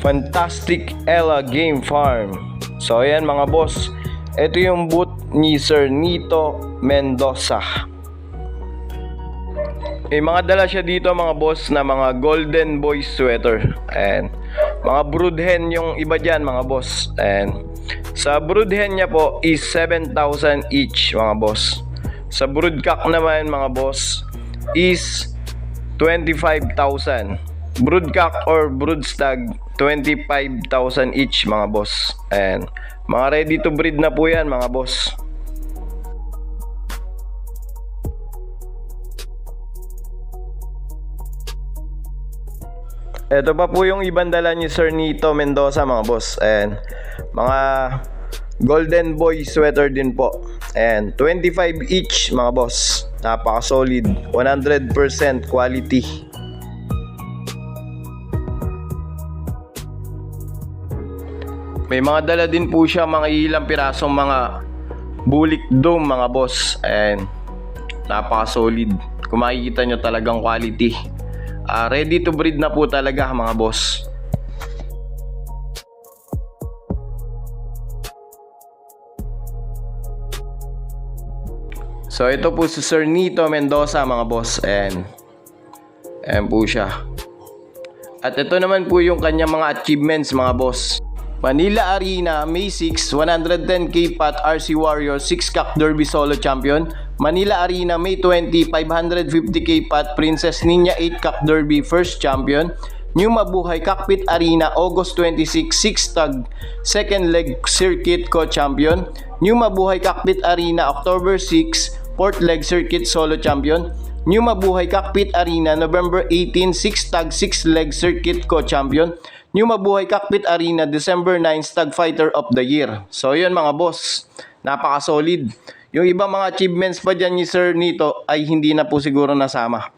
Fantastic Ella Game Farm. So ayan mga boss, ito yung booth ni Sir Nito Mendoza. Mga dala siya dito mga boss na mga golden boy sweater. And mga brood hen yung iba dyan mga boss. And sa brood hen niya po is 7,000 each mga boss. Sa brood cock naman mga boss is 25,000. Brood cock or brood stag 25,000 each mga boss. And mga ready to breed na po yan mga boss. Ito pa po yung ibang dala ni Sir Nito Mendoza mga boss. And mga golden boy sweater din po. And 25 each mga boss. Napaka solid, 100% quality. May mga dala din po siya mga ilang pirasong mga bulik dome mga boss. And napaka solid. Kung makikita nyo talagang quality. Ready to breed na po talaga mga boss. So ito po si Sir Nito Mendoza mga boss. And po siya. At ito naman po yung kanyang mga achievements mga boss. Manila Arena, May 6, 110k pot RC Warrior 6 Cock Derby Solo Champion. Manila Arena, May 20, 550k pot Princess Ninja 8 Cock Derby First Champion. New Mabuhay Cockpit Arena, August 26, 6 Tag Second Leg Circuit Co-Champion. New Mabuhay Cockpit Arena, October 6, 4th Leg Circuit Solo Champion. New Mabuhay Cockpit Arena, November 18, 6 Tag 6 Leg Circuit Co-Champion. New Mabuhay Cockpit Arena, December 9, Stag Fighter of the Year. So yun mga boss, napaka-solid. Yung ibang mga achievements pa dyan ni Sir Nito ay hindi na po siguro nasama.